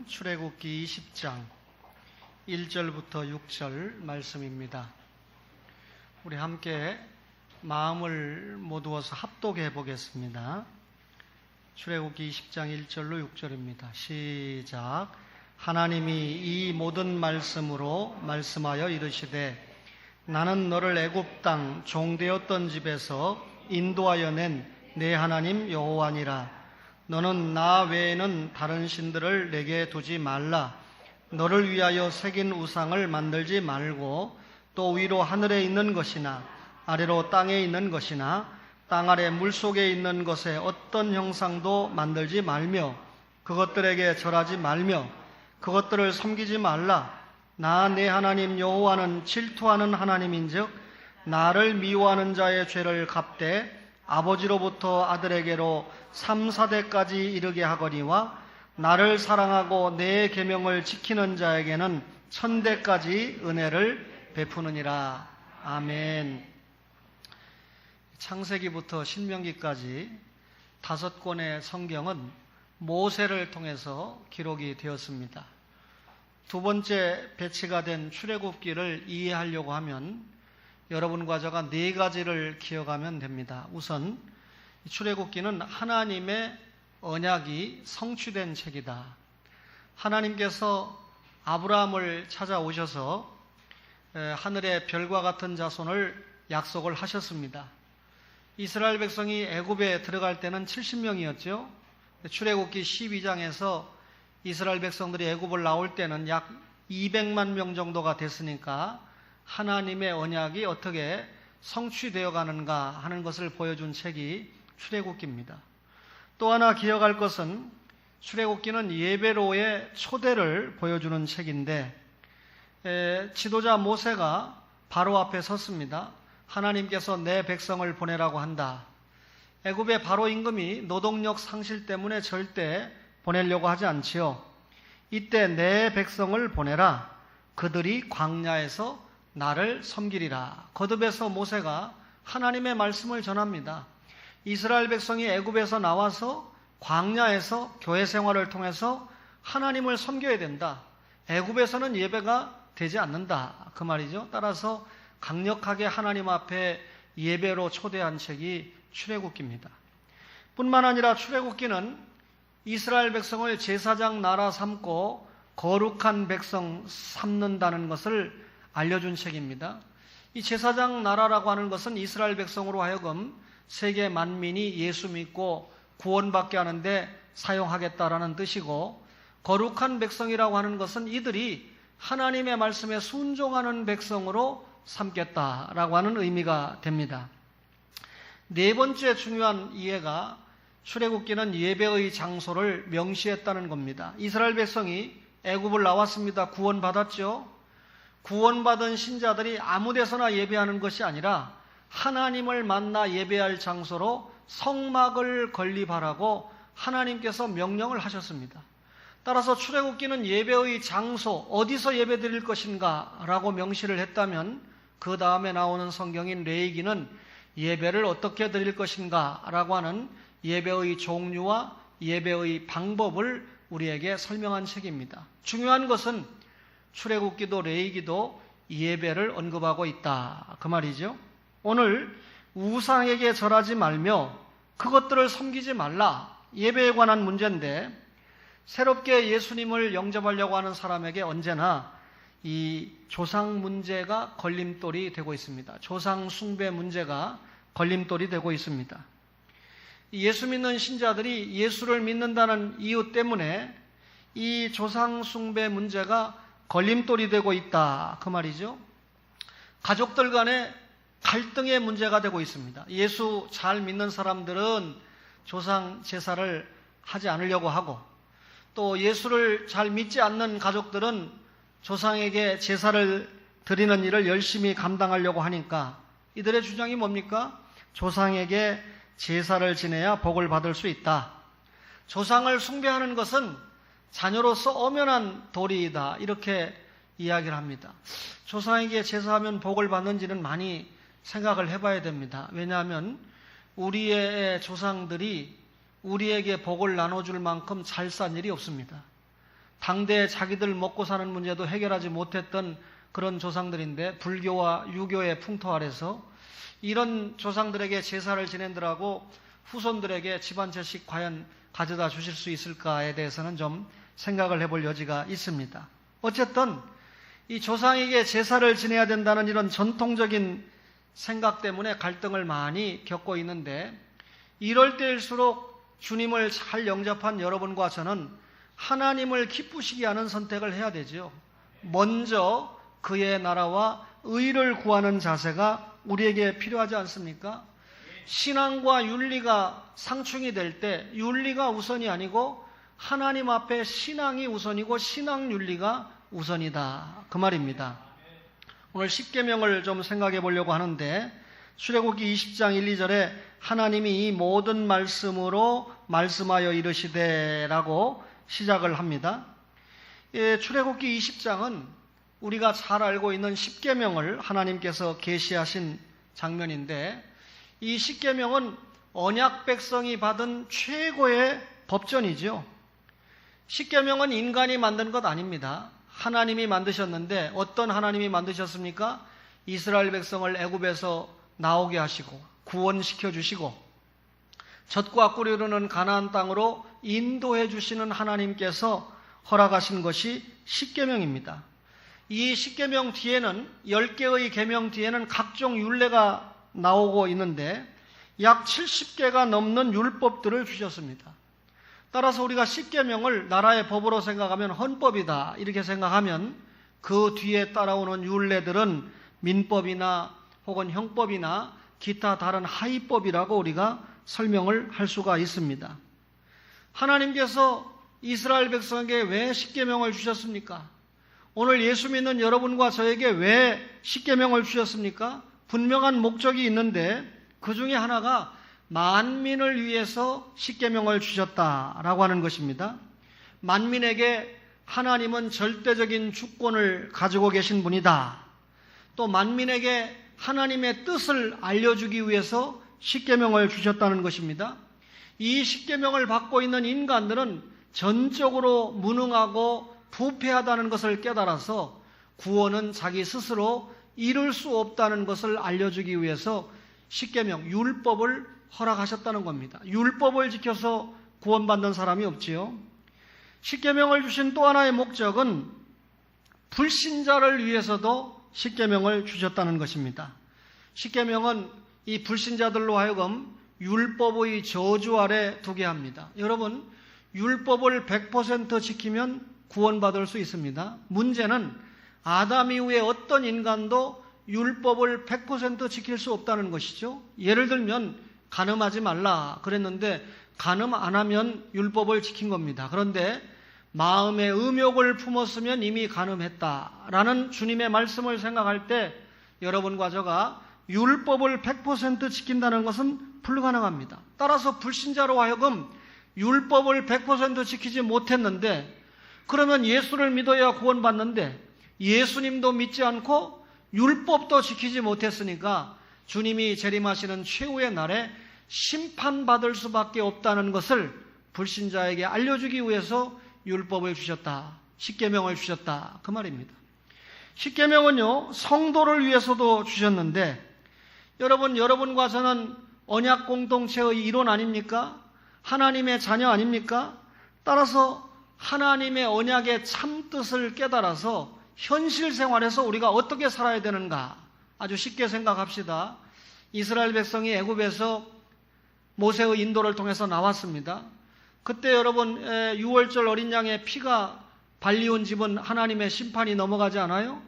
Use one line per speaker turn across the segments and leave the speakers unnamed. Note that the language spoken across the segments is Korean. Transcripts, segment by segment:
말씀은 출애굽기 20장 1절부터 6절 말씀입니다. 우리 함께 마음을 모두어서 합독해 보겠습니다. 출애굽기 20장 1절로 6절입니다. 시작. 하나님이 이 모든 말씀으로 말씀하여 이르시되 나는 너를 애굽 땅 종되었던 집에서 인도하여 낸 내 하나님 여호와니라. 너는 나 외에는 다른 신들을 내게 두지 말라. 너를 위하여 새긴 우상을 만들지 말고 또 위로 하늘에 있는 것이나 아래로 땅에 있는 것이나 땅 아래 물속에 있는 것에 어떤 형상도 만들지 말며 그것들에게 절하지 말며 그것들을 섬기지 말라. 나 내 하나님 여호와는 질투하는 하나님인즉 나를 미워하는 자의 죄를 갚되 아버지로부터 아들에게로 3, 4대까지 이르게 하거니와 나를 사랑하고 내 계명을 지키는 자에게는 1000대까지 은혜를 베푸느니라. 아멘. 창세기부터 신명기까지 5권의 성경은 모세를 통해서 기록이 되었습니다. 두 번째 배치가 된 출애굽기를 이해하려고 하면 여러분과 저가 4가지를 기억하면 됩니다. 우선 출애굽기는 하나님의 언약이 성취된 책이다. 하나님께서 아브라함을 찾아오셔서 하늘의 별과 같은 자손을 약속을 하셨습니다. 이스라엘 백성이 애굽에 들어갈 때는 70명이었죠. 출애굽기 12장에서 이스라엘 백성들이 애굽을 나올 때는 약 200만 명 정도가 됐으니까 하나님의 언약이 어떻게 성취되어 가는가 하는 것을 보여준 책이 출애굽기입니다. 또 하나 기억할 것은 출애굽기는 예배로의 초대를 보여주는 책인데 지도자 모세가 바로 앞에 섰습니다. 하나님께서 내 백성을 보내라고 한다. 애굽의 바로 임금이 노동력 상실 때문에 절대 보내려고 하지 않지요. 이때 내 백성을 보내라. 그들이 광야에서 나를 섬기리라. 거듭에서 모세가 하나님의 말씀을 전합니다. 이스라엘 백성이 애굽에서 나와서 광야에서 교회 생활을 통해서 하나님을 섬겨야 된다. 애굽에서는 예배가 되지 않는다. 그 말이죠. 따라서 강력하게 하나님 앞에 예배로 초대한 책이 출애굽기입니다. 뿐만 아니라 출애굽기는 이스라엘 백성을 제사장 나라 삼고 거룩한 백성 삼는다는 것을 알려준 책입니다. 이 제사장 나라라고 하는 것은 이스라엘 백성으로 하여금 세계 만민이 예수 믿고 구원받게 하는데 사용하겠다라는 뜻이고, 거룩한 백성이라고 하는 것은 이들이 하나님의 말씀에 순종하는 백성으로 삼겠다라고 하는 의미가 됩니다. 네 번째 중요한 이해가 출애굽기는 예배의 장소를 명시했다는 겁니다. 이스라엘 백성이 애굽을 나왔습니다. 구원받았죠. 구원받은 신자들이 아무 데서나 예배하는 것이 아니라 하나님을 만나 예배할 장소로 성막을 건립하라고 하나님께서 명령을 하셨습니다. 따라서 출애굽기는 예배의 장소, 어디서 예배 드릴 것인가 라고 명시를 했다면 그 다음에 나오는 성경인 레위기는 예배를 어떻게 드릴 것인가 라고 하는 예배의 종류와 예배의 방법을 우리에게 설명한 책입니다. 중요한 것은 출애굽기도 레위기도 예배를 언급하고 있다. 그 말이죠. 오늘 우상에게 절하지 말며 그것들을 섬기지 말라. 예배에 관한 문제인데 새롭게 예수님을 영접하려고 하는 사람에게 언제나 이 조상 문제가 걸림돌이 되고 있습니다. 조상 숭배 문제가 걸림돌이 되고 있습니다. 예수 믿는 신자들이 예수를 믿는다는 이유 때문에 이 조상 숭배 문제가 걸림돌이 되고 있다. 그 말이죠. 가족들 간에 갈등의 문제가 되고 있습니다. 예수 잘 믿는 사람들은 조상 제사를 하지 않으려고 하고, 또 예수를 잘 믿지 않는 가족들은 조상에게 제사를 드리는 일을 열심히 감당하려고 하니까 이들의 주장이 뭡니까? 조상에게 제사를 지내야 복을 받을 수 있다. 조상을 숭배하는 것은 자녀로서 엄연한 도리이다. 이렇게 이야기를 합니다. 조상에게 제사하면 복을 받는지는 많이 생각을 해봐야 됩니다. 왜냐하면 우리의 조상들이 우리에게 복을 나눠줄 만큼 잘 산 일이 없습니다. 당대 자기들 먹고 사는 문제도 해결하지 못했던 그런 조상들인데 불교와 유교의 풍토 아래서 이런 조상들에게 제사를 지낸다라고 후손들에게 집안 절식 과연 가져다 주실 수 있을까에 대해서는 좀 생각을 해볼 여지가 있습니다. 어쨌든 이 조상에게 제사를 지내야 된다는 이런 전통적인 생각 때문에 갈등을 많이 겪고 있는데, 이럴 때일수록 주님을 잘 영접한 여러분과 저는 하나님을 기쁘시게 하는 선택을 해야 되죠. 먼저 그의 나라와 의를 구하는 자세가 우리에게 필요하지 않습니까? 신앙과 윤리가 상충이 될 때 윤리가 우선이 아니고 하나님 앞에 신앙이 우선이고 신앙 윤리가 우선이다, 그 말입니다. 오늘 십계명을 좀 생각해 보려고 하는데, 출애굽기 20장 1, 2절에 하나님이 이 모든 말씀으로 말씀하여 이르시되 라고 시작을 합니다. 출애굽기 20장은 우리가 잘 알고 있는 십계명을 하나님께서 계시하신 장면인데, 이 십계명은 언약 백성이 받은 최고의 법전이죠. 십계명은 인간이 만든 것 아닙니다. 하나님이 만드셨는데, 어떤 하나님이 만드셨습니까? 이스라엘 백성을 애굽에서 나오게 하시고 구원시켜 주시고 젖과 꿀이 흐르는 가나안 땅으로 인도해 주시는 하나님께서 허락하신 것이 십계명입니다. 이 십계명 뒤에는 10개의 계명 뒤에는 각종 율례가 나오고 있는데 약 70개가 넘는 율법들을 주셨습니다. 따라서 우리가 십계명을 나라의 법으로 생각하면 헌법이다 이렇게 생각하면 그 뒤에 따라오는 율례들은 민법이나 혹은 형법이나 기타 다른 하위법이라고 우리가 설명을 할 수가 있습니다. 하나님께서 이스라엘 백성에게 왜 십계명을 주셨습니까? 오늘 예수 믿는 여러분과 저에게 왜 십계명을 주셨습니까? 분명한 목적이 있는데 그 중에 하나가 만민을 위해서 십계명을 주셨다라고 하는 것입니다. 만민에게 하나님은 절대적인 주권을 가지고 계신 분이다. 또 만민에게 하나님의 뜻을 알려주기 위해서 십계명을 주셨다는 것입니다. 이 십계명을 받고 있는 인간들은 전적으로 무능하고 부패하다는 것을 깨달아서 구원은 자기 스스로 이룰 수 없다는 것을 알려주기 위해서 십계명, 율법을 허락하셨다는 겁니다. 율법을 지켜서 구원받는 사람이 없지요. 십계명을 주신 또 하나의 목적은 불신자를 위해서도 십계명을 주셨다는 것입니다. 십계명은 이 불신자들로 하여금 율법의 저주 아래 두게 합니다. 여러분, 율법을 100% 지키면 구원받을 수 있습니다. 문제는 아담 이후에 어떤 인간도 율법을 100% 지킬 수 없다는 것이죠. 예를 들면 간음하지 말라 그랬는데 간음 안 하면 율법을 지킨 겁니다. 그런데 마음에 음욕을 품었으면 이미 간음했다라는 주님의 말씀을 생각할 때 여러분과 저가 율법을 100% 지킨다는 것은 불가능합니다. 따라서 불신자로 하여금 율법을 100% 지키지 못했는데, 그러면 예수를 믿어야 구원받는데 예수님도 믿지 않고 율법도 지키지 못했으니까 주님이 재림하시는 최후의 날에 심판받을 수밖에 없다는 것을 불신자에게 알려주기 위해서 율법을 주셨다, 십계명을 주셨다, 그 말입니다. 십계명은요, 성도를 위해서도 주셨는데, 여러분과 저는 언약 공동체의 일원 아닙니까? 하나님의 자녀 아닙니까? 따라서 하나님의 언약의 참뜻을 깨달아서 현실 생활에서 우리가 어떻게 살아야 되는가 아주 쉽게 생각합시다. 이스라엘 백성이 애굽에서 모세의 인도를 통해서 나왔습니다. 그때 여러분 6월절 어린 양의 피가 발리온 집은 하나님의 심판이 넘어가지 않아요?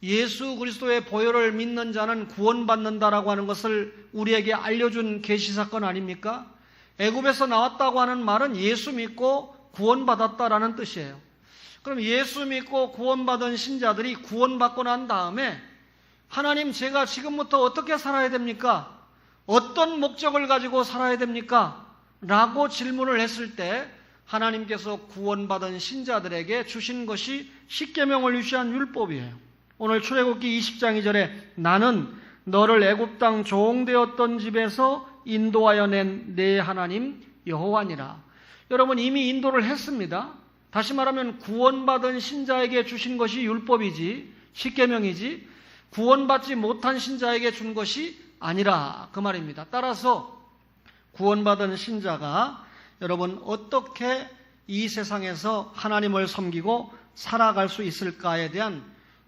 예수 그리스도의 보혈을 믿는 자는 구원받는다라고 하는 것을 우리에게 알려준 계시사건 아닙니까? 애굽에서 나왔다고 하는 말은 예수 믿고 구원받았다라는 뜻이에요. 그럼 예수 믿고 구원받은 신자들이 구원받고 난 다음에 하나님, 제가 지금부터 어떻게 살아야 됩니까? 어떤 목적을 가지고 살아야 됩니까? 라고 질문을 했을 때 하나님께서 구원받은 신자들에게 주신 것이 십계명을 유시한 율법이에요. 오늘 출애굽기 20장 2절에 나는 너를 애굽 땅 종되었던 집에서 인도하여 낸 내 하나님 여호와니라. 여러분, 이미 인도를 했습니다. 다시 말하면 구원받은 신자에게 주신 것이 율법이지, 십계명이지, 구원받지 못한 신자에게 준 것이 아니라 그 말입니다. 따라서 구원받은 신자가 여러분 어떻게 이 세상에서 하나님을 섬기고 살아갈 수 있을까에 대한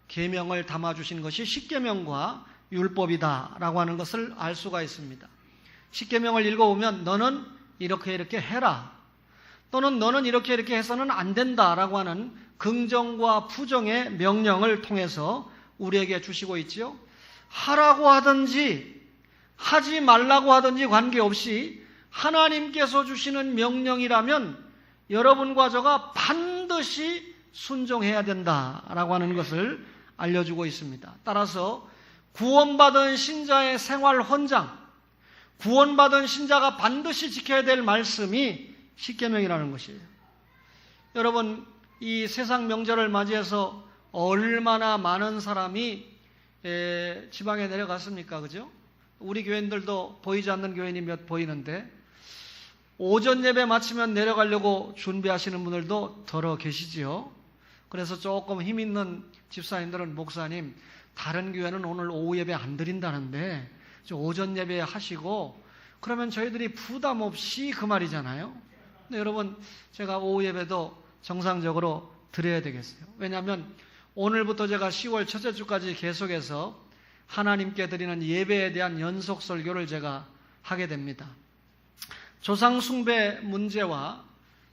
계명을 담아주신 것이 십계명과 율법이다라고 하는 것을 알 수가 있습니다. 십계명을 읽어보면 너는 이렇게 해라, 또는 너는 이렇게 해서는 안 된다라고 하는 긍정과 부정의 명령을 통해서 우리에게 주시고 있지요. 하라고 하든지 하지 말라고 하든지 관계없이 하나님께서 주시는 명령이라면 여러분과 저가 반드시 순종해야 된다라고 하는 것을 알려주고 있습니다. 따라서 구원받은 신자의 생활 헌장, 구원받은 신자가 반드시 지켜야 될 말씀이 십계명이라는 것이에요. 여러분, 이 세상 명절을 맞이해서 얼마나 많은 사람이 지방에 내려갔습니까? 그죠? 우리 교인들도 보이지 않는 교인이 몇 보이는데 오전 예배 마치면 내려가려고 준비하시는 분들도 더러 계시지요. 그래서 조금 힘 있는 집사님들은 목사님, 다른 교회는 오늘 오후 예배 안 드린다는데 오전 예배 하시고 그러면 저희들이 부담 없이 그 말이잖아요. 근데 여러분, 제가 오후 예배도 정상적으로 드려야 되겠어요. 왜냐하면 오늘부터 제가 10월 첫째 주까지 계속해서 하나님께 드리는 예배에 대한 연속 설교를 제가 하게 됩니다. 조상 숭배 문제와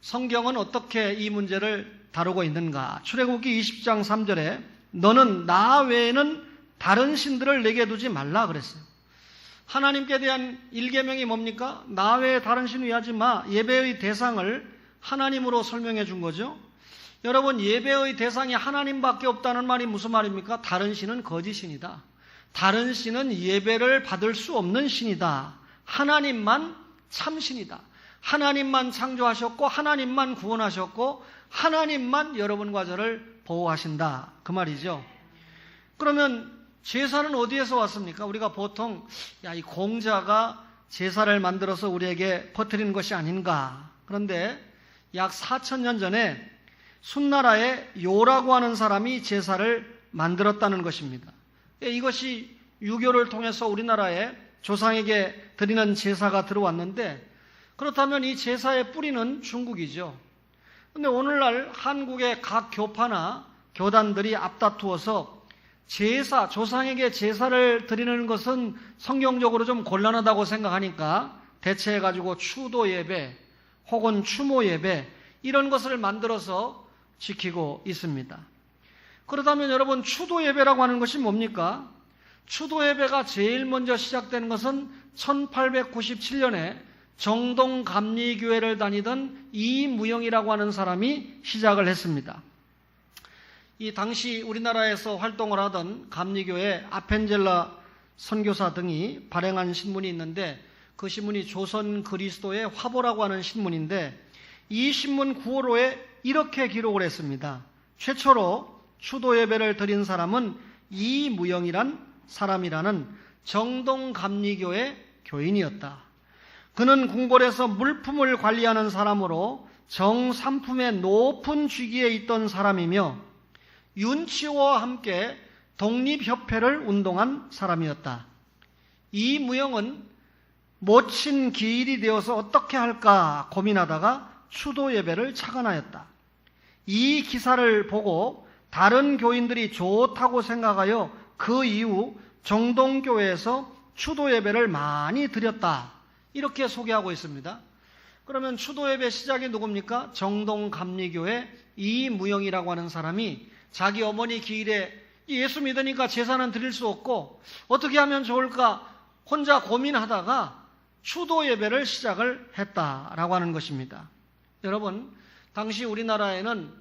성경은 어떻게 이 문제를 다루고 있는가? 출애굽기 20장 3절에 너는 나 외에는 다른 신들을 내게 두지 말라 그랬어요. 하나님께 대한 일계명이 뭡니까? 나 외에 다른 신 위하지 마. 예배의 대상을 하나님으로 설명해 준 거죠. 여러분, 예배의 대상이 하나님밖에 없다는 말이 무슨 말입니까? 다른 신은 거짓신이다. 다른 신은 예배를 받을 수 없는 신이다. 하나님만 참신이다. 하나님만 창조하셨고 하나님만 구원하셨고 하나님만 여러분과 저를 보호하신다. 그 말이죠. 그러면 제사는 어디에서 왔습니까? 우리가 보통 이 공자가 제사를 만들어서 우리에게 퍼뜨리는 것이 아닌가. 그런데 약 4,000년 전에 순나라의 요라고 하는 사람이 제사를 만들었다는 것입니다. 이것이 유교를 통해서 우리나라에 조상에게 드리는 제사가 들어왔는데, 그렇다면 이 제사의 뿌리는 중국이죠. 그런데 오늘날 한국의 각 교파나 교단들이 앞다투어서 제사, 조상에게 제사를 드리는 것은 성경적으로 좀 곤란하다고 생각하니까 대체해가지고 추도 예배 혹은 추모 예배 이런 것을 만들어서 지키고 있습니다. 그렇다면 여러분, 추도 예배라고 하는 것이 뭡니까? 추도 예배가 제일 먼저 시작된 것은 1897년에 정동 감리교회를 다니던 이무영이라고 하는 사람이 시작을 했습니다. 이 당시 우리나라에서 활동을 하던 감리교회 아펜젤라 선교사 등이 발행한 신문이 있는데, 그 신문이 조선 그리스도의 화보라고 하는 신문인데, 이 신문 구호로에 이렇게 기록을 했습니다. 최초로 추도 예배를 드린 사람은 이무영이란 사람이라는 정동 감리교회 교인이었다. 그는 궁궐에서 물품을 관리하는 사람으로 정삼품의 높은 직위에 있던 사람이며 윤치호와 함께 독립협회를 운동한 사람이었다. 이무영은 모친 기일이 되어서 어떻게 할까 고민하다가 추도 예배를 착안하였다. 이 기사를 보고 다른 교인들이 좋다고 생각하여 그 이후 정동교회에서 추도 예배를 많이 드렸다. 이렇게 소개하고 있습니다. 그러면 추도 예배 시작이 누굽니까? 정동 감리교회 이무영이라고 하는 사람이 자기 어머니 기일에 예수 믿으니까 제사는 드릴 수 없고 어떻게 하면 좋을까 혼자 고민하다가 추도 예배를 시작을 했다라고 하는 것입니다. 여러분, 당시 우리나라에는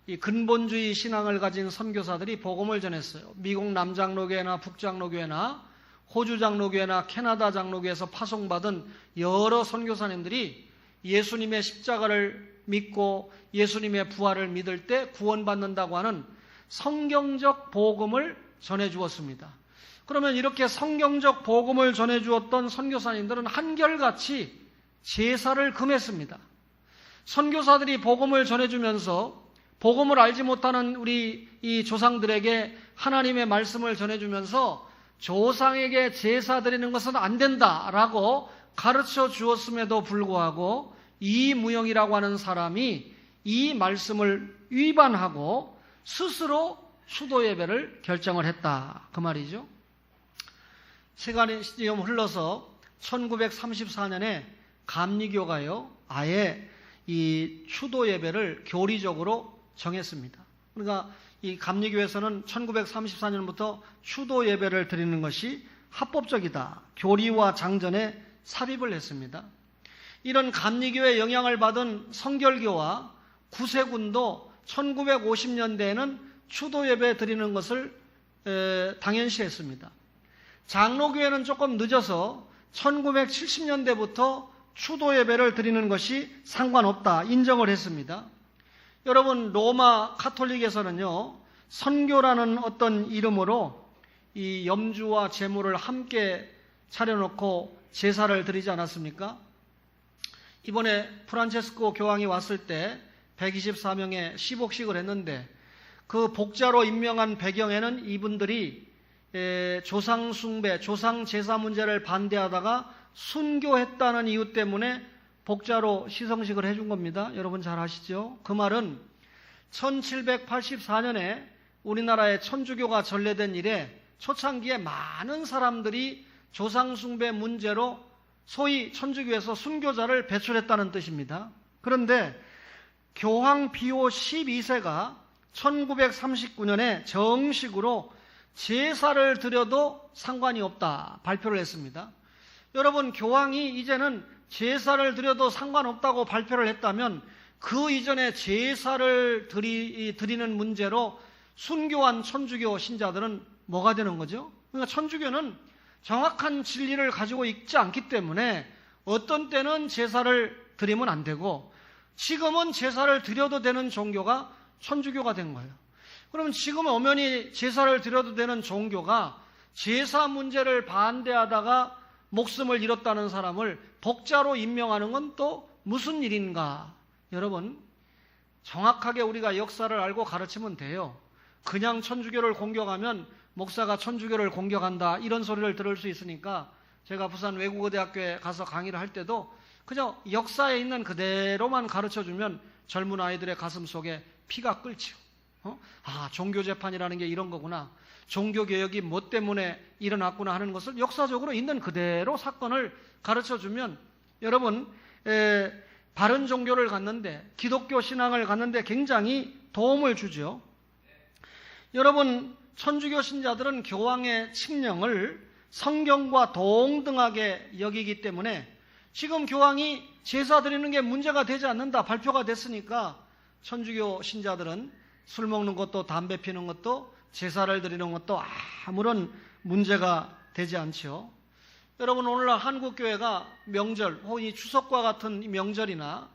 이 근본주의 신앙을 가진 선교사들이 복음을 전했어요. 미국 남장로교회나 북장로교회나 호주 장로교회나 캐나다 장로교회에서 파송받은 여러 선교사님들이 예수님의 십자가를 믿고 예수님의 부활을 믿을 때 구원받는다고 하는 성경적 복음을 전해주었습니다. 그러면 이렇게 성경적 복음을 전해주었던 선교사님들은 한결같이 제사를 금했습니다. 선교사들이 복음을 전해주면서 복음을 알지 못하는 우리 이 조상들에게 하나님의 말씀을 전해주면서 조상에게 제사 드리는 것은 안 된다라고 가르쳐 주었음에도 불구하고 이무영이라고 하는 사람이 이 말씀을 위반하고 스스로 수도 예배를 결정을 했다. 그 말이죠. 시간이 좀 흘러서 1934년에 감리교가요, 아예 이 추도 예배를 교리적으로 정했습니다. 그러니까 이 감리교에서는 1934년부터 추도 예배를 드리는 것이 합법적이다. 교리와 장전에 삽입을 했습니다. 이런 감리교의 영향을 받은 성결교와 구세군도 1950년대에는 추도 예배 드리는 것을 당연시했습니다. 장로교회는 조금 늦어서 1970년대부터 추도 예배를 드리는 것이 상관없다 인정을 했습니다. 여러분, 로마 가톨릭에서는요, 선교라는 어떤 이름으로 이 염주와 제물을 함께 차려놓고 제사를 드리지 않았습니까? 이번에 프란체스코 교황이 왔을 때 124명의 시복식을 했는데 그 복자로 임명한 배경에는 이분들이 조상 숭배, 조상 제사 문제를 반대하다가 순교했다는 이유 때문에 복자로 시성식을 해준 겁니다. 여러분 잘 아시죠? 그 말은 1784년에 우리나라에 천주교가 전래된 이래 초창기에 많은 사람들이 조상 숭배 문제로 소위 천주교에서 순교자를 배출했다는 뜻입니다. 그런데 교황 비오 12세가 1939년에 정식으로 제사를 드려도 상관이 없다 발표를 했습니다. 여러분, 교황이 이제는 제사를 드려도 상관없다고 발표를 했다면 그 이전에 제사를 드리는 문제로 순교한 천주교 신자들은 뭐가 되는 거죠? 그러니까 천주교는 정확한 진리를 가지고 있지 않기 때문에 어떤 때는 제사를 드리면 안 되고 지금은 제사를 드려도 되는 종교가 천주교가 된 거예요. 그러면 지금 엄연히 제사를 드려도 되는 종교가 제사 문제를 반대하다가 목숨을 잃었다는 사람을 복자로 임명하는 건 또 무슨 일인가? 여러분, 정확하게 우리가 역사를 알고 가르치면 돼요. 그냥 천주교를 공격하면 목사가 천주교를 공격한다 이런 소리를 들을 수 있으니까 제가 부산 외국어대학교에 가서 강의를 할 때도 그냥 역사에 있는 그대로만 가르쳐주면 젊은 아이들의 가슴 속에 피가 끓죠. 종교재판이라는 게 이런 거구나. 종교개혁이 뭐 때문에 일어났구나 하는 것을 역사적으로 있는 그대로 사건을 가르쳐주면 여러분, 바른 종교를 갖는데, 기독교 신앙을 갖는데 굉장히 도움을 주죠. 여러분, 천주교 신자들은 교황의 칙령을 성경과 동등하게 여기기 때문에 지금 교황이 제사 드리는 게 문제가 되지 않는다 발표가 됐으니까 천주교 신자들은 술 먹는 것도 담배 피는 것도 제사를 드리는 것도 아무런 문제가 되지 않죠. 여러분, 오늘날 한국교회가 명절 혹은 이 추석과 같은 명절이나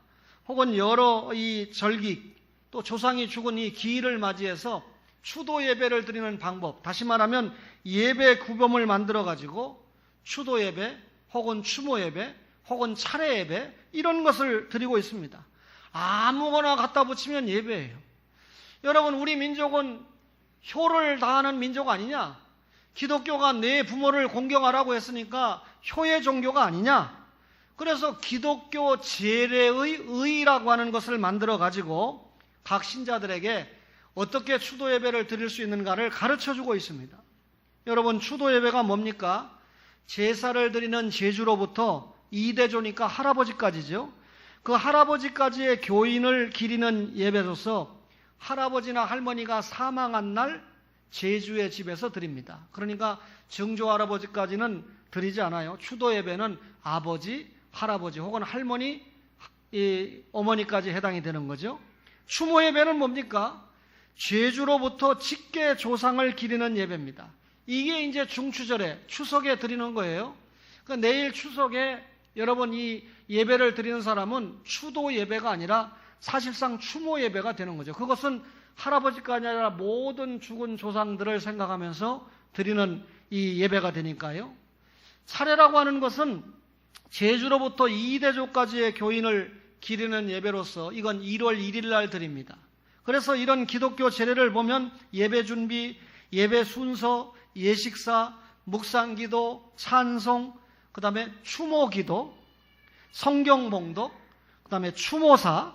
혹은 여러 이 절기 또 조상이 죽은 이 기일을 맞이해서 추도 예배를 드리는 방법, 다시 말하면 예배 구범을 만들어 가지고 추도 예배 혹은 추모 예배 혹은 차례 예배 이런 것을 드리고 있습니다. 아무거나 갖다 붙이면 예배예요. 여러분, 우리 민족은 효를 다하는 민족 아니냐? 기독교가 내 부모를 공경하라고 했으니까 효의 종교가 아니냐? 그래서 기독교 제례의 의라고 하는 것을 만들어 가지고 각 신자들에게 어떻게 추도 예배를 드릴 수 있는가를 가르쳐주고 있습니다. 여러분, 추도 예배가 뭡니까? 제사를 드리는 제주로부터 이대조니까 할아버지까지죠. 그 할아버지까지의 교인을 기리는 예배로서 할아버지나 할머니가 사망한 날 제주의 집에서 드립니다. 그러니까 증조 할아버지까지는 드리지 않아요. 추도 예배는 아버지, 할아버지 혹은 할머니, 어머니까지 해당이 되는 거죠. 추모 예배는 뭡니까? 제주로부터 직계 조상을 기리는 예배입니다. 이게 이제 중추절에 추석에 드리는 거예요. 그러니까 내일 추석에 여러분 이 예배를 드리는 사람은 추도 예배가 아니라 사실상 추모 예배가 되는 거죠. 그것은 할아버지까지 아니라 모든 죽은 조상들을 생각하면서 드리는 이 예배가 되니까요. 차례라고 하는 것은 제주로부터 이대조까지의 교인을 기리는 예배로서 이건 1월 1일 날 드립니다. 그래서 이런 기독교 제례를 보면 예배 준비, 예배 순서, 예식사, 묵상기도, 찬송, 그 다음에 추모기도, 성경봉독, 그 다음에 추모사,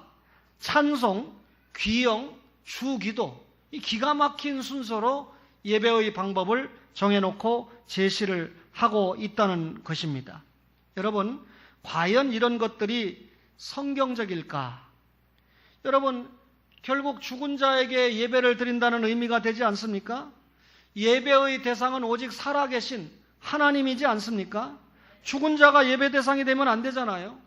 찬송, 귀영, 주기도, 이 기가 막힌 순서로 예배의 방법을 정해놓고 제시를 하고 있다는 것입니다. 여러분, 과연 이런 것들이 성경적일까? 여러분, 결국 죽은 자에게 예배를 드린다는 의미가 되지 않습니까? 예배의 대상은 오직 살아계신 하나님이지 않습니까? 죽은 자가 예배 대상이 되면 안 되잖아요.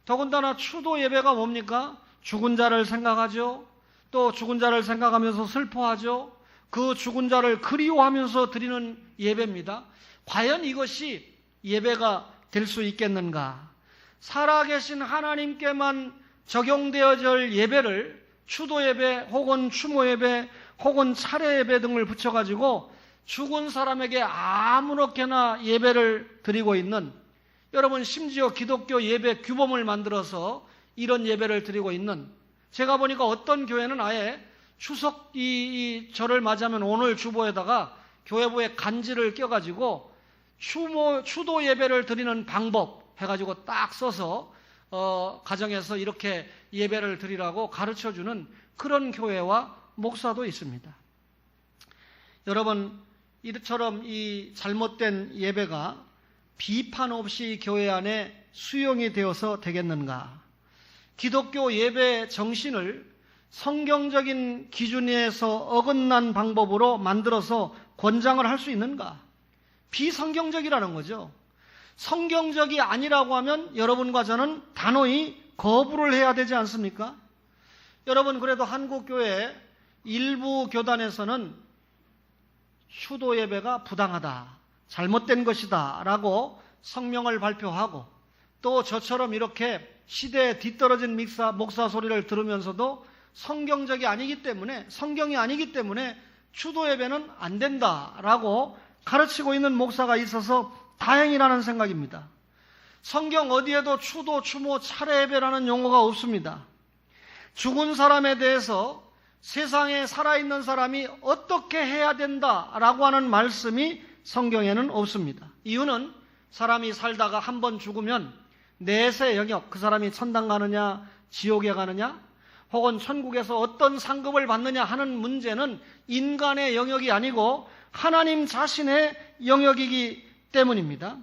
더군다나 추도 예배가 뭡니까? 죽은 자를 생각하죠. 또 죽은 자를 생각하면서 슬퍼하죠. 그 죽은 자를 그리워하면서 드리는 예배입니다. 과연 이것이 예배가 될 수 있겠는가? 살아계신 하나님께만 적용되어질 예배를 추도 예배 혹은 추모 예배 혹은 차례 예배 등을 붙여가지고 죽은 사람에게 아무렇게나 예배를 드리고 있는, 여러분 심지어 기독교 예배 규범을 만들어서 이런 예배를 드리고 있는, 제가 보니까 어떤 교회는 아예 추석 이 절을 맞이하면 오늘 주보에다가 교회부에 간지를 껴가지고 추도 예배를 드리는 방법 해가지고 딱 써서 가정에서 이렇게 예배를 드리라고 가르쳐주는 그런 교회와 목사도 있습니다. 여러분, 이처럼 이 잘못된 예배가 비판 없이 교회 안에 수용이 되어서 되겠는가? 기독교 예배 정신을 성경적인 기준에서 어긋난 방법으로 만들어서 권장을 할 수 있는가? 비성경적이라는 거죠. 성경적이 아니라고 하면 여러분과 저는 단호히 거부를 해야 되지 않습니까? 여러분, 그래도 한국교회 일부 교단에서는 추도 예배가 부당하다, 잘못된 것이다 라고 성명을 발표하고, 또 저처럼 이렇게 시대에 뒤떨어진 목사 소리를 들으면서도 성경이 아니기 때문에 추도 예배는 안 된다라고 가르치고 있는 목사가 있어서 다행이라는 생각입니다. 성경 어디에도 추도, 추모, 차례 예배라는 용어가 없습니다. 죽은 사람에 대해서 세상에 살아있는 사람이 어떻게 해야 된다라고 하는 말씀이 성경에는 없습니다. 이유는 사람이 살다가 한 번 죽으면 내세 영역, 그 사람이 천당 가느냐 지옥에 가느냐 혹은 천국에서 어떤 상급을 받느냐 하는 문제는 인간의 영역이 아니고 하나님 자신의 영역이기 때문입니다.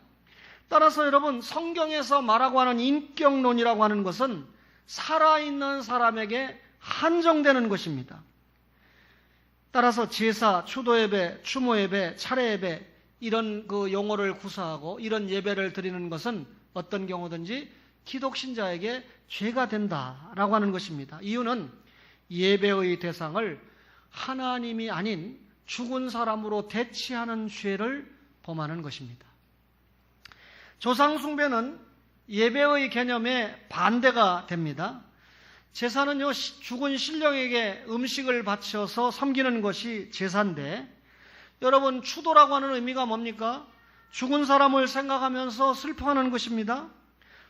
따라서 여러분, 성경에서 말하고 하는 인격론이라고 하는 것은 살아있는 사람에게 한정되는 것입니다. 따라서 제사, 추도예배, 추모예배, 차례예배 이런 그 용어를 구사하고 이런 예배를 드리는 것은 어떤 경우든지 기독신자에게 죄가 된다라고 하는 것입니다. 이유는 예배의 대상을 하나님이 아닌 죽은 사람으로 대치하는 죄를 범하는 것입니다. 조상숭배는 예배의 개념에 반대가 됩니다. 제사는요, 죽은 신령에게 음식을 바쳐서 섬기는 것이 제사인데, 여러분, 추도라고 하는 의미가 뭡니까? 죽은 사람을 생각하면서 슬퍼하는 것입니다.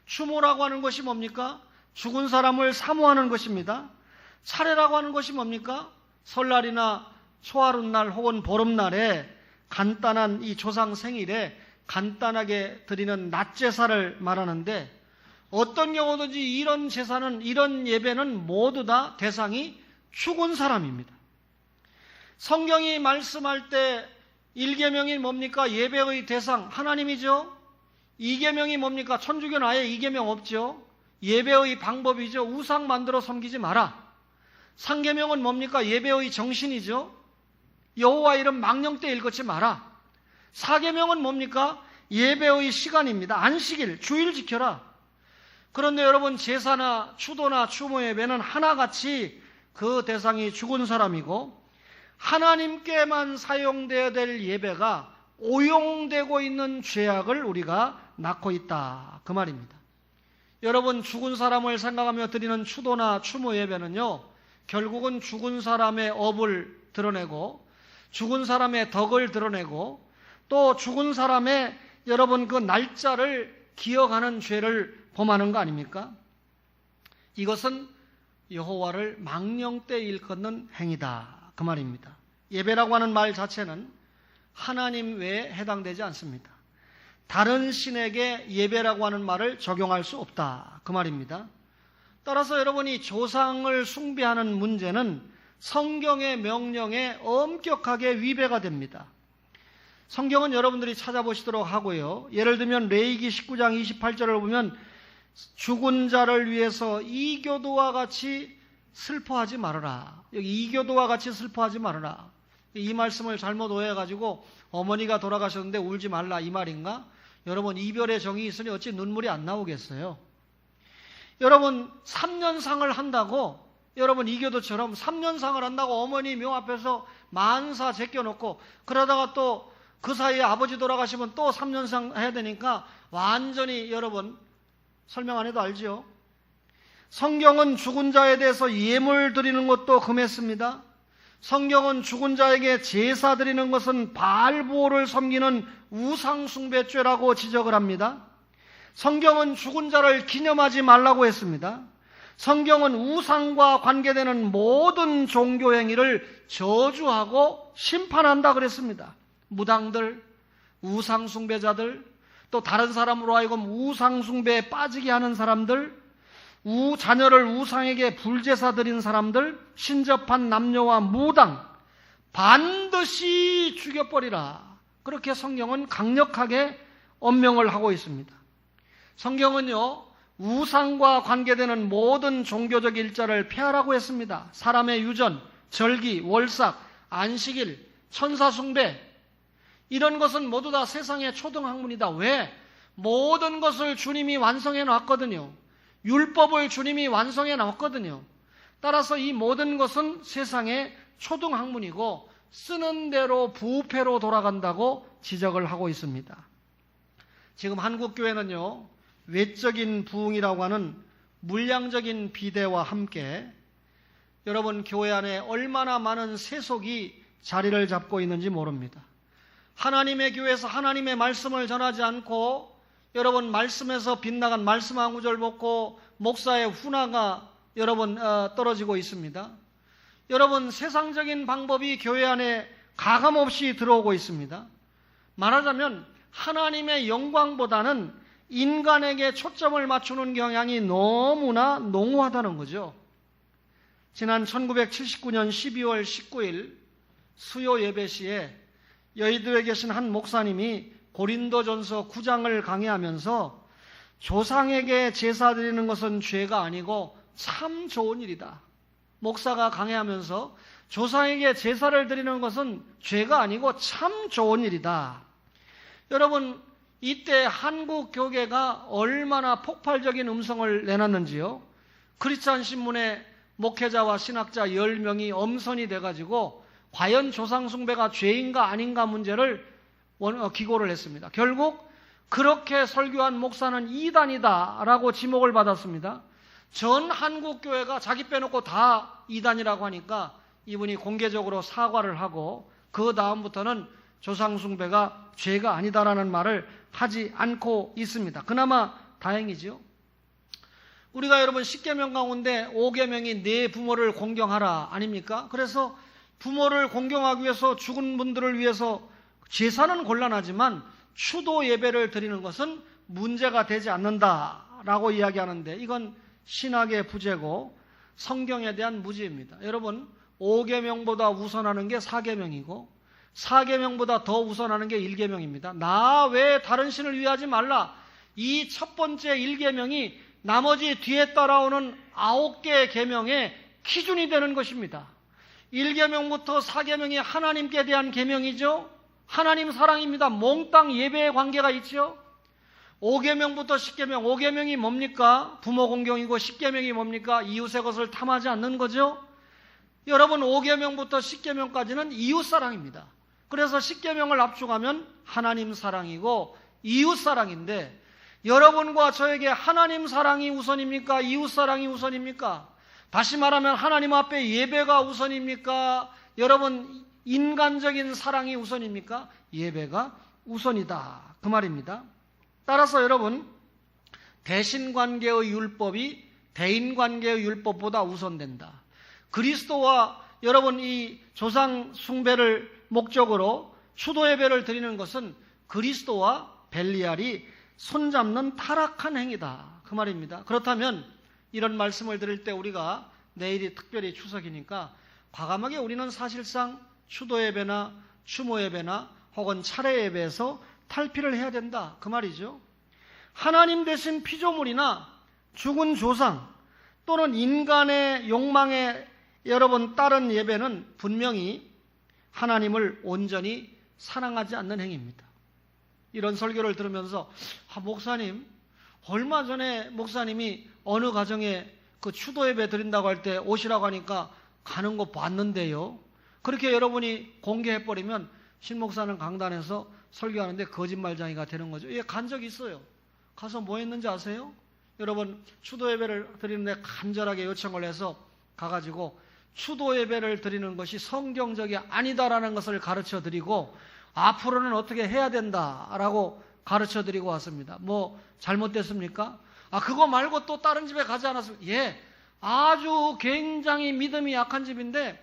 추모라고 하는 것이 뭡니까? 죽은 사람을 사모하는 것입니다. 차례라고 하는 것이 뭡니까? 설날이나 초하룻날 혹은 보름날에 간단한 이 조상 생일에 간단하게 드리는 낮제사를 말하는데, 어떤 경우든지 이런 제사는, 이런 예배는 모두 다 대상이 죽은 사람입니다. 성경이 말씀할 때 1계명이 뭡니까? 예배의 대상 하나님이죠. 2계명이 뭡니까? 천주교는 아예 2계명 없죠. 예배의 방법이죠. 우상 만들어 섬기지 마라. 3계명은 뭡니까? 예배의 정신이죠. 여호와 이름 망령 때 일컫지 마라. 4계명은 뭡니까? 예배의 시간입니다. 안식일, 주일 지켜라. 그런데 여러분, 제사나 추도나 추모 예배는 하나같이 그 대상이 죽은 사람이고, 하나님께만 사용되어야 될 예배가 오용되고 있는 죄악을 우리가 낳고 있다, 그 말입니다. 여러분, 죽은 사람을 생각하며 드리는 추도나 추모 예배는요, 결국은 죽은 사람의 업을 드러내고 죽은 사람의 덕을 드러내고 또 죽은 사람의 여러분 그 날짜를 기억하는 죄를 범하는 거 아닙니까? 이것은 여호와를 망령 때 일컫는 행위다, 그 말입니다. 예배라고 하는 말 자체는 하나님 외에 해당되지 않습니다. 다른 신에게 예배라고 하는 말을 적용할 수 없다, 그 말입니다. 따라서 여러분이 조상을 숭배하는 문제는 성경의 명령에 엄격하게 위배가 됩니다. 성경은 여러분들이 찾아보시도록 하고요. 예를 들면 레위기 19장 28절을 보면 죽은 자를 위해서 이교도와 같이 슬퍼하지 말아라. 여기 이교도와 같이 슬퍼하지 말아라. 이 말씀을 잘못 오해해가지고 어머니가 돌아가셨는데 울지 말라 이 말인가? 여러분, 이별의 정이 있으니 어찌 눈물이 안 나오겠어요? 여러분, 3년상을 한다고, 여러분 이교도처럼 3년상을 한다고 어머니 묘 앞에서 만사 제껴놓고 그러다가 또 그 사이에 아버지 돌아가시면 또 3년상 해야 되니까 완전히 여러분 설명 안 해도 알지요? 성경은 죽은 자에 대해서 예물 드리는 것도 금했습니다. 성경은 죽은 자에게 제사 드리는 것은 바알보를 섬기는 우상숭배죄라고 지적을 합니다. 성경은 죽은 자를 기념하지 말라고 했습니다. 성경은 우상과 관계되는 모든 종교 행위를 저주하고 심판한다 그랬습니다. 무당들, 우상숭배자들, 또 다른 사람으로 하여금 우상숭배에 빠지게 하는 사람들, 자녀를 우상에게 불제사 드린 사람들, 신접한 남녀와 무당 반드시 죽여버리라. 그렇게 성경은 강력하게 엄명을 하고 있습니다. 성경은요, 우상과 관계되는 모든 종교적 일자를 폐하라고 했습니다. 사람의 유전, 절기, 월삭, 안식일, 천사숭배, 이런 것은 모두 다 세상의 초등학문이다. 왜? 모든 것을 주님이 완성해 놨거든요. 율법을 주님이 완성해 놨거든요. 따라서 이 모든 것은 세상의 초등학문이고 쓰는 대로 부패로 돌아간다고 지적을 하고 있습니다. 지금 한국교회는요, 외적인 부흥이라고 하는 물량적인 비대와 함께 여러분 교회 안에 얼마나 많은 세속이 자리를 잡고 있는지 모릅니다. 하나님의 교회에서 하나님의 말씀을 전하지 않고 여러분 말씀에서 빗나간 말씀 한 구절 먹고 목사의 훈화가 여러분 떨어지고 있습니다. 여러분 세상적인 방법이 교회 안에 가감없이 들어오고 있습니다. 말하자면 하나님의 영광보다는 인간에게 초점을 맞추는 경향이 너무나 농후하다는 거죠. 지난 1979년 12월 19일 수요 예배 시에 여의도에 계신 한 목사님이 고린도전서 9장을 강의하면서 조상에게 제사 드리는 것은 죄가 아니고 참 좋은 일이다. 목사가 강의하면서 조상에게 제사를 드리는 것은 죄가 아니고 참 좋은 일이다. 여러분, 이때 한국 교계가 얼마나 폭발적인 음성을 내놨는지요. 크리스찬 신문의 목회자와 신학자 10명이 엄선이 돼가지고 과연 조상숭배가 죄인가 아닌가 문제를 기고를 했습니다. 결국 그렇게 설교한 목사는 이단이다라고 지목을 받았습니다. 전 한국교회가 자기 빼놓고 다 이단이라고 하니까 이분이 공개적으로 사과를 하고 그 다음부터는 조상숭배가 죄가 아니다라는 말을 하지 않고 있습니다. 그나마 다행이죠. 우리가 여러분 10계명 가운데 5계명이 내 부모를 공경하라 아닙니까? 그래서 부모를 공경하기 위해서 죽은 분들을 위해서 제사는 곤란하지만 추도 예배를 드리는 것은 문제가 되지 않는다라고 이야기하는데 이건 신학의 부재고 성경에 대한 무지입니다. 여러분 5계명보다 우선하는 게 4계명이고 4계명보다 더 우선하는 게 1계명입니다. 나 외에 다른 신을 위하지 말라. 이 첫 번째 1계명이 나머지 뒤에 따라오는 9개의 계명의 기준이 되는 것입니다. 1계명부터 4계명이 하나님께 대한 계명이죠. 하나님 사랑입니다. 몽땅 예배의 관계가 있죠. 5계명부터 10계명, 5계명이 뭡니까? 부모 공경이고 10계명이 뭡니까? 이웃의 것을 탐하지 않는 거죠. 여러분 5계명부터 10계명까지는 이웃 사랑입니다. 그래서 10계명을 압축하면 하나님 사랑이고 이웃 사랑인데 여러분과 저에게 하나님 사랑이 우선입니까? 이웃 사랑이 우선입니까? 다시 말하면 하나님 앞에 예배가 우선입니까? 여러분 인간적인 사랑이 우선입니까? 예배가 우선이다. 그 말입니다. 따라서 여러분 대신관계의 율법이 대인관계의 율법보다 우선된다. 그리스도와 여러분 이 조상 숭배를 목적으로 추도 예배를 드리는 것은 그리스도와 벨리알이 손잡는 타락한 행위다. 그 말입니다. 그렇다면 이런 말씀을 드릴 때 우리가 내일이 특별히 추석이니까 과감하게 우리는 사실상 추도 예배나 추모 예배나 혹은 차례 예배에서 탈피를 해야 된다. 그 말이죠. 하나님 대신 피조물이나 죽은 조상 또는 인간의 욕망에 여러분 따른 예배는 분명히 하나님을 온전히 사랑하지 않는 행위입니다. 이런 설교를 들으면서 목사님 얼마 전에 목사님이 어느 가정에 그 추도 예배 드린다고 할 때 오시라고 하니까 가는 거 봤는데요. 그렇게 여러분이 공개해버리면 신 목사는 강단에서 설교하는데 거짓말쟁이가 되는 거죠. 예, 간 적이 있어요. 가서 뭐 했는지 아세요? 여러분 추도 예배를 드리는데 간절하게 요청을 해서 가가지고 추도 예배를 드리는 것이 성경적이 아니다라는 것을 가르쳐 드리고 앞으로는 어떻게 해야 된다라고 가르쳐 드리고 왔습니다. 뭐 잘못됐습니까? 그거 말고 또 다른 집에 가지 않았습니까? 예, 아주 굉장히 믿음이 약한 집인데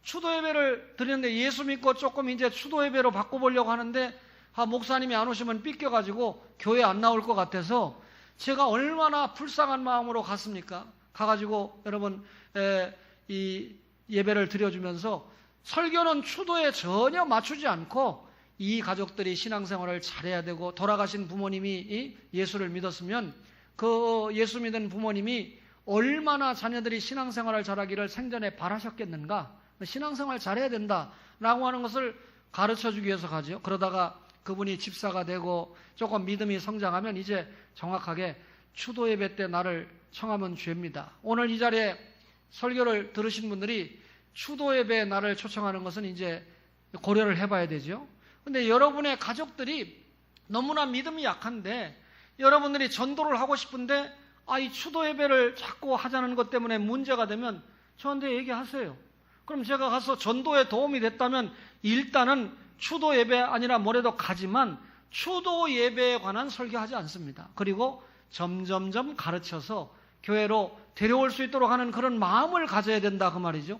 추도 예배를 드리는데 예수 믿고 조금 이제 추도 예배로 바꿔보려고 하는데 목사님이 안 오시면 삐껴가지고 교회 안 나올 것 같아서 제가 얼마나 불쌍한 마음으로 갔습니까? 가가지고 여러분 이 예배를 드려주면서 설교는 추도에 전혀 맞추지 않고 이 가족들이 신앙생활을 잘해야 되고 돌아가신 부모님이 예수를 믿었으면 그 예수 믿은 부모님이 얼마나 자녀들이 신앙생활을 잘하기를 생전에 바라셨겠는가. 신앙생활 잘해야 된다라고 하는 것을 가르쳐주기 위해서 가죠. 그러다가 그분이 집사가 되고 조금 믿음이 성장하면 이제 정확하게 추도 예배 때 나를 청하면 죄입니다. 오늘 이 자리에 설교를 들으신 분들이 추도 예배에 나를 초청하는 것은 이제 고려를 해봐야 되죠. 근데 여러분의 가족들이 너무나 믿음이 약한데 여러분들이 전도를 하고 싶은데 이 추도 예배를 자꾸 하자는 것 때문에 문제가 되면 저한테 얘기하세요. 그럼 제가 가서 전도에 도움이 됐다면 일단은 추도 예배 아니라 뭐래도 가지만 추도 예배에 관한 설교하지 않습니다. 그리고 점점점 가르쳐서 교회로 데려올 수 있도록 하는 그런 마음을 가져야 된다 그 말이죠.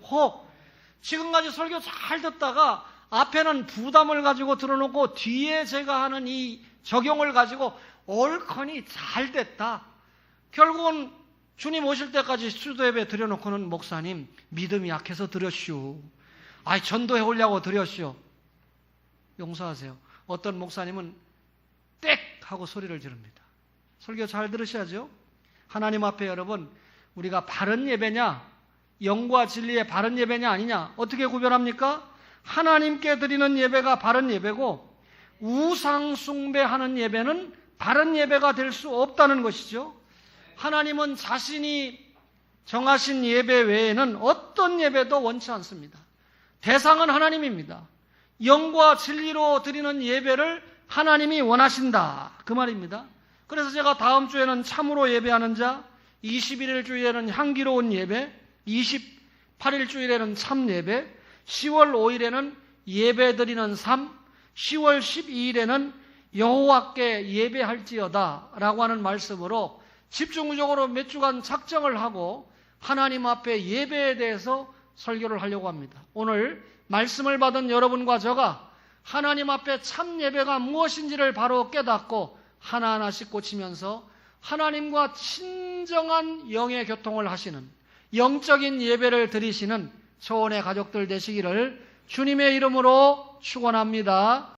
지금까지 설교 잘 듣다가 앞에는 부담을 가지고 들어놓고 뒤에 제가 하는 이 적용을 가지고 옳거니 잘 됐다. 결국은 주님 오실 때까지 추도 예배 드려놓고는 목사님 믿음이 약해서 드렸슈. 전도해 오려고 드렸슈. 용서하세요. 어떤 목사님은 땡 하고 소리를 지릅니다. 설교 잘 들으셔야죠. 하나님 앞에 여러분 우리가 바른 예배냐 영과 진리의 바른 예배냐 아니냐 어떻게 구별합니까? 하나님께 드리는 예배가 바른 예배고 우상 숭배하는 예배는 바른 예배가 될 수 없다는 것이죠. 하나님은 자신이 정하신 예배 외에는 어떤 예배도 원치 않습니다. 대상은 하나님입니다. 영과 진리로 드리는 예배를 하나님이 원하신다 그 말입니다. 그래서 제가 다음 주에는 참으로 예배하는 자, 21일 주일에는 향기로운 예배, 28일 주일에는 참 예배, 10월 5일에는 예배 드리는 삶, 10월 12일에는 여호와께 예배할지어다 라고 하는 말씀으로 집중적으로 몇 주간 작정을 하고 하나님 앞에 예배에 대해서 설교를 하려고 합니다. 오늘 말씀을 받은 여러분과 저가 하나님 앞에 참 예배가 무엇인지를 바로 깨닫고 하나하나씩 고치면서 하나님과 친정한 영의 교통을 하시는 영적인 예배를 드리시는 초원의 가족들 되시기를 주님의 이름으로 축원합니다.